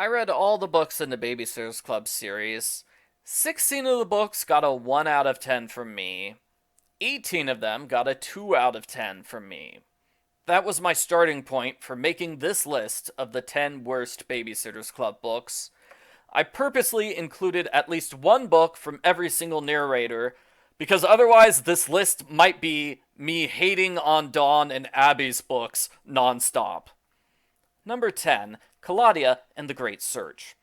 I read all the books in the Babysitters Club series. 16 of the books got a 1 out of 10 from me. 18 of them got a 2 out of 10 from me. That was my starting point for making this list of the 10 worst Babysitters Club books. I purposely included at least one book from every single narrator, because otherwise this list might be me hating on Dawn and Abby's books nonstop. Number 10, Claudia and the Great Search.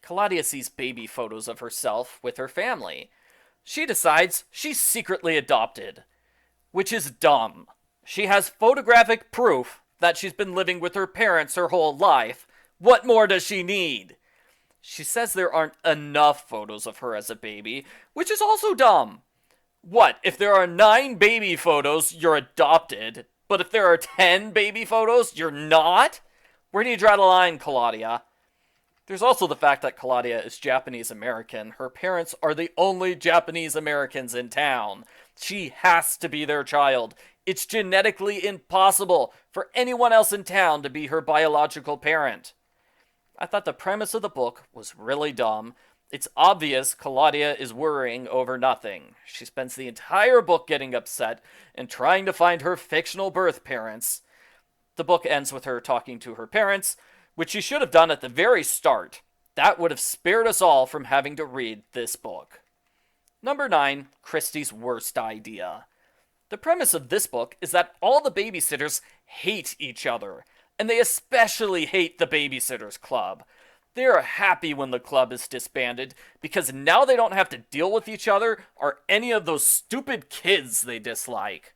Claudia sees baby photos of herself with her family. She decides she's secretly adopted, which is dumb. She has photographic proof that she's been living with her parents her whole life. What more does she need? She says there aren't enough photos of her as a baby, which is also dumb. What, if there are 9 baby photos, you're adopted, but if there are 10 baby photos, you're not? Where do you draw the line, Claudia? There's also the fact that Claudia is Japanese American. Her parents are the only Japanese Americans in town. She has to be their child. It's genetically impossible for anyone else in town to be her biological parent. I thought the premise of the book was really dumb. It's obvious Claudia is worrying over nothing. She spends the entire book getting upset and trying to find her fictional birth parents. The book ends with her talking to her parents, which she should have done at the very start. That would have spared us all from having to read this book. Number 9, Christie's worst idea. The premise of this book is that all the babysitters hate each other, and they especially hate the Babysitters Club. They are happy when the club is disbanded, because now they don't have to deal with each other or any of those stupid kids they dislike.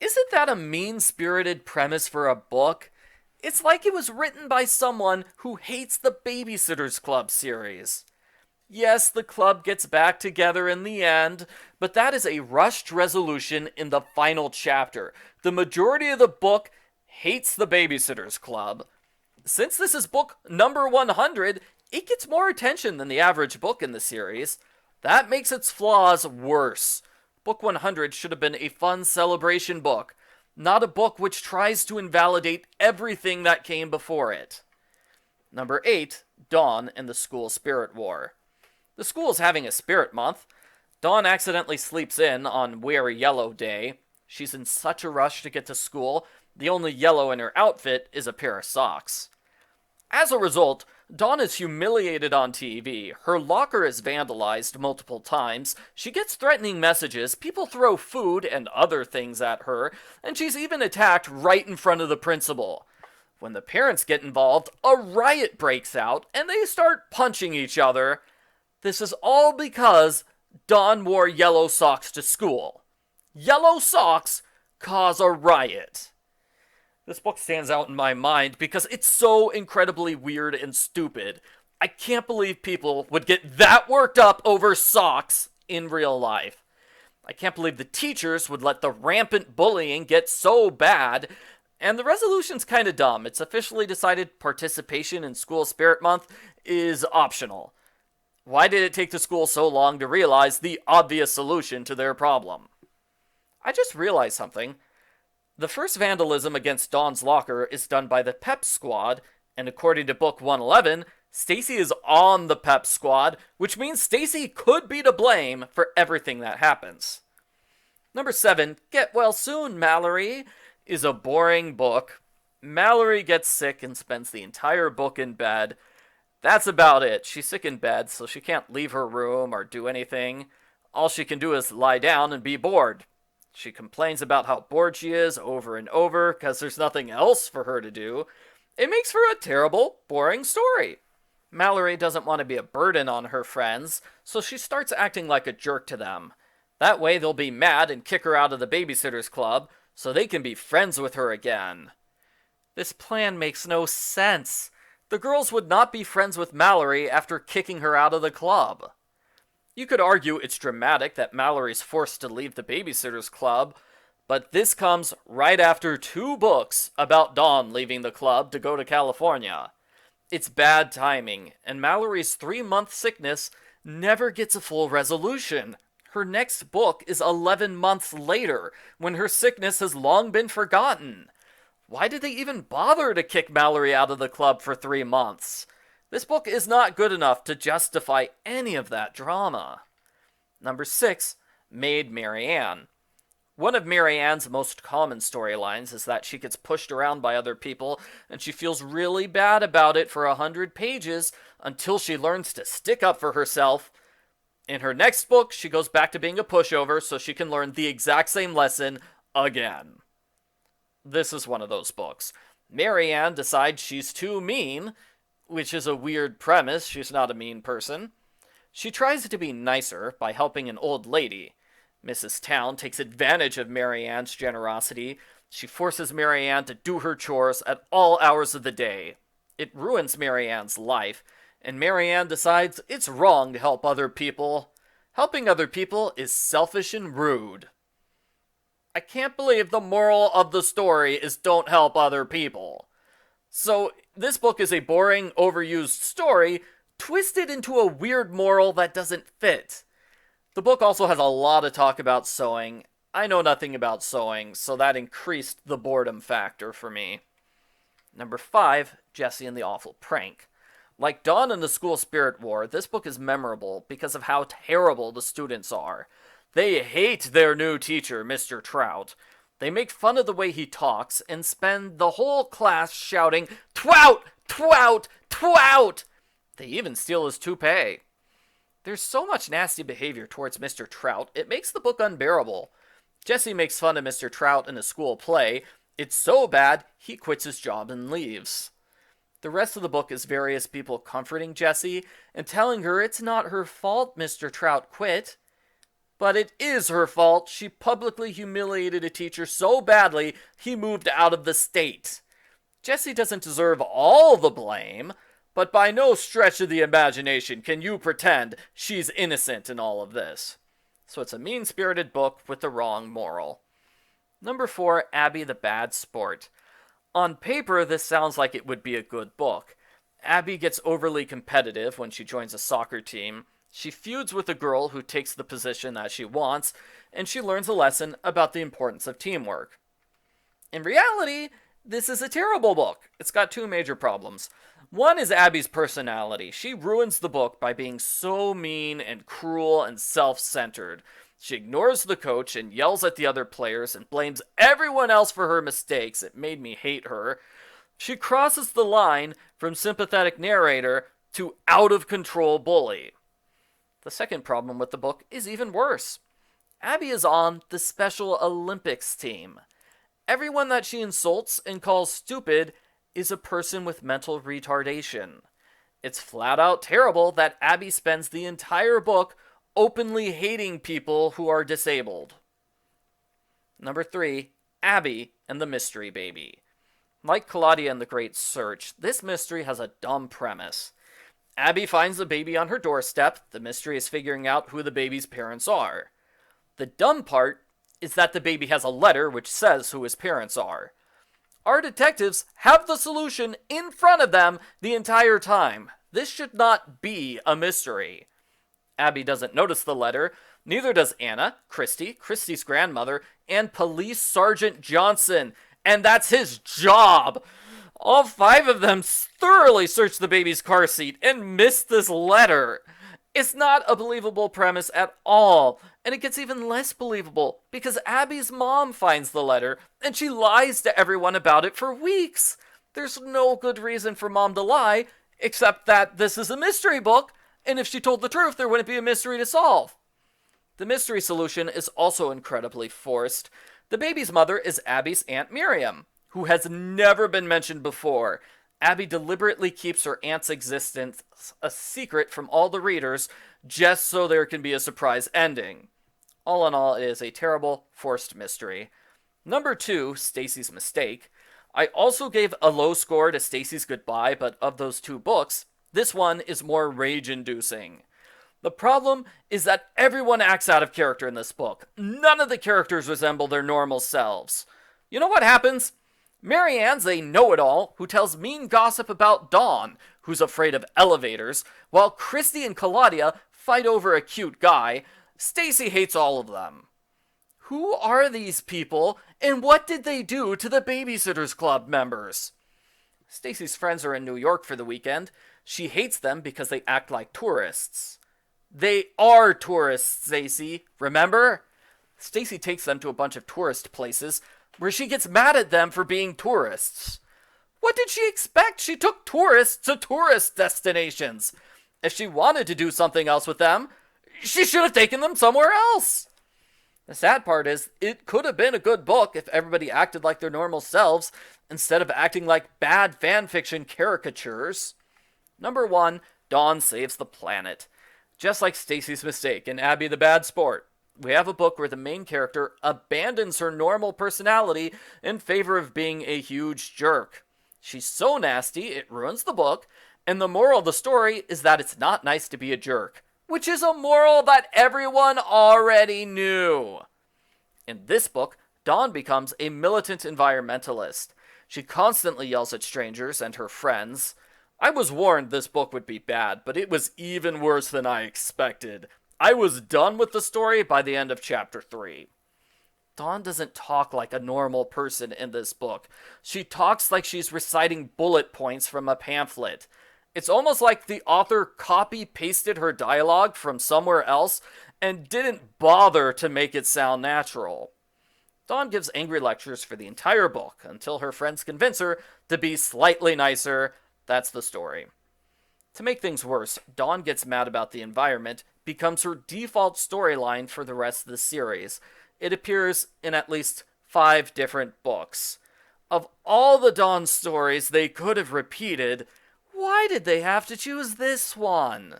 Isn't that a mean-spirited premise for a book? It's like it was written by someone who hates the Babysitters Club series. Yes, the club gets back together in the end, but that is a rushed resolution in the final chapter. The majority of the book hates the Babysitters Club. Since this is book number 100, it gets more attention than the average book in the series. That makes its flaws worse. Book 100 should have been a fun celebration book, not a book which tries to invalidate everything that came before it. Number 8, Dawn and the School Spirit War. The school is having a spirit month. Dawn accidentally sleeps in on Wear Yellow Day. She's in such a rush to get to school, the only yellow in her outfit is a pair of socks. As a result, Dawn is humiliated on TV, her locker is vandalized multiple times, she gets threatening messages, people throw food and other things at her, and she's even attacked right in front of the principal. When the parents get involved, a riot breaks out, and they start punching each other. This is all because Dawn wore yellow socks to school. Yellow socks cause a riot. This book stands out in my mind because it's so incredibly weird and stupid. I can't believe people would get that worked up over socks in real life. I can't believe the teachers would let the rampant bullying get so bad. And the resolution's kind of dumb. It's officially decided participation in School Spirit Month is optional. Why did it take the school so long to realize the obvious solution to their problem? I just realized something. The first vandalism against Dawn's locker is done by the Pep Squad, and according to book 111, Stacey is on the Pep Squad, which means Stacey could be to blame for everything that happens. Number 7, Get Well Soon, Mallory, is a boring book. Mallory gets sick and spends the entire book in bed. That's about it. She's sick in bed, so she can't leave her room or do anything. All she can do is lie down and be bored. She complains about how bored she is over and over because there's nothing else for her to do. It makes for a terrible, boring story. Mallory doesn't want to be a burden on her friends, so she starts acting like a jerk to them. That way they'll be mad and kick her out of the Babysitters Club so they can be friends with her again. This plan makes no sense. The girls would not be friends with Mallory after kicking her out of the club. You could argue it's dramatic that Mallory's forced to leave the Babysitters Club, but this comes right after 2 books about Dawn leaving the club to go to California. It's bad timing, and Mallory's 3-month sickness never gets a full resolution. Her next book is 11 months later, when her sickness has long been forgotten. Why did they even bother to kick Mallory out of the club for 3 months? This book is not good enough to justify any of that drama. Number 6, Maid Marianne. One of Marianne's most common storylines is that she gets pushed around by other people and she feels really bad about it for 100 pages until she learns to stick up for herself. In her next book, she goes back to being a pushover so she can learn the exact same lesson again. This is one of those books. Marianne decides she's too mean, which is a weird premise. She's not a mean person. She tries to be nicer by helping an old lady. Mrs. Town takes advantage of Marianne's generosity. She forces Marianne to do her chores at all hours of the day. It ruins Marianne's life, and Marianne decides it's wrong to help other people. Helping other people is selfish and rude. I can't believe the moral of the story is don't help other people. So, this book is a boring, overused story twisted into a weird moral that doesn't fit. The book also has a lot of talk about sewing. I know nothing about sewing, so that increased the boredom factor for me. Number 5, Jessi and the Awful Prank. Like Dawn and the School Spirit War, this book is memorable because of how terrible the students are. They hate their new teacher, Mr. Trout. They make fun of the way he talks and spend the whole class shouting, "Twout! Twout! Twout!" They even steal his toupee. There's so much nasty behavior towards Mr. Trout, it makes the book unbearable. Jessi makes fun of Mr. Trout in a school play. It's so bad, he quits his job and leaves. The rest of the book is various people comforting Jessi and telling her it's not her fault Mr. Trout quit. But it is her fault. She publicly humiliated a teacher so badly he moved out of the state. Jessi doesn't deserve all the blame, but by no stretch of the imagination can you pretend she's innocent in all of this. So it's a mean-spirited book with the wrong moral. Number 4, Abby the Bad Sport. On paper, this sounds like it would be a good book. Abby gets overly competitive when she joins a soccer team. She feuds with a girl who takes the position that she wants, and she learns a lesson about the importance of teamwork. In reality, this is a terrible book. It's got 2 major problems. One is Abby's personality. She ruins the book by being so mean and cruel and self-centered. She ignores the coach and yells at the other players and blames everyone else for her mistakes. It made me hate her. She crosses the line from sympathetic narrator to out-of-control bully. The second problem with the book is even worse. Abby is on the Special Olympics team. Everyone that she insults and calls stupid is a person with mental retardation. It's flat out terrible that Abby spends the entire book openly hating people who are disabled. Number 3, Abby and the Mystery Baby. Like Claudia and the Great Search, this mystery has a dumb premise. Abby finds the baby on her doorstep. The mystery is figuring out who the baby's parents are. The dumb part is that the baby has a letter which says who his parents are. Our detectives have the solution in front of them the entire time. This should not be a mystery. Abby doesn't notice the letter, neither does Anna, Kristy, Christy's grandmother, and Police Sergeant Johnson, and that's his job. All 5 of them thoroughly searched the baby's car seat and missed this letter. It's not a believable premise at all, and it gets even less believable because Abby's mom finds the letter and she lies to everyone about it for weeks. There's no good reason for mom to lie, except that this is a mystery book, and if she told the truth, there wouldn't be a mystery to solve. The mystery solution is also incredibly forced. The baby's mother is Abby's Aunt Miriam, who has never been mentioned before. Abby deliberately keeps her aunt's existence a secret from all the readers just so there can be a surprise ending. All in all, it is a terrible, forced mystery. Number 2, Stacys Mistake. I also gave a low score to Stacey's Goodbye, but of those 2 books, this one is more rage-inducing. The problem is that everyone acts out of character in this book. None of the characters resemble their normal selves. You know what happens? Marianne's a know-it-all who tells mean gossip about Dawn, who's afraid of elevators, while Kristy and Claudia fight over a cute guy. Stacey hates all of them. Who are these people, and what did they do to the Babysitters Club members? Stacey's friends are in New York for the weekend. She hates them because they act like tourists. They are tourists, Stacey, remember? Stacey takes them to a bunch of tourist places where she gets mad at them for being tourists. What did she expect? She took tourists to tourist destinations. If she wanted to do something else with them, she should have taken them somewhere else. The sad part is, it could have been a good book if everybody acted like their normal selves instead of acting like bad fanfiction caricatures. Number 1, Dawn saves the planet. Just like Stacys Mistake in Abby the Bad Sport, we have a book where the main character abandons her normal personality in favor of being a huge jerk. She's so nasty, it ruins the book, and the moral of the story is that it's not nice to be a jerk, which is a moral that everyone already knew. In this book, Dawn becomes a militant environmentalist. She constantly yells at strangers and her friends. I was warned this book would be bad, but it was even worse than I expected. I was done with the story by the end of chapter 3. Dawn doesn't talk like a normal person in this book. She talks like she's reciting bullet points from a pamphlet. It's almost like the author copy-pasted her dialogue from somewhere else and didn't bother to make it sound natural. Dawn gives angry lectures for the entire book until her friends convince her to be slightly nicer. That's the story. To make things worse, Dawn gets mad about the environment, becomes her default storyline for the rest of the series. It appears in at least 5 different books. Of all the Dawn stories they could have repeated, why did they have to choose this one?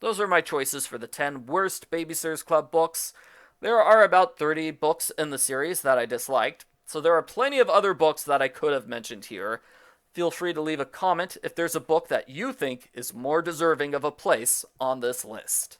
Those are my choices for the 10 worst Babysitters Club books. There are about 30 books in the series that I disliked, so there are plenty of other books that I could have mentioned here. Feel free to leave a comment if there's a book that you think is more deserving of a place on this list.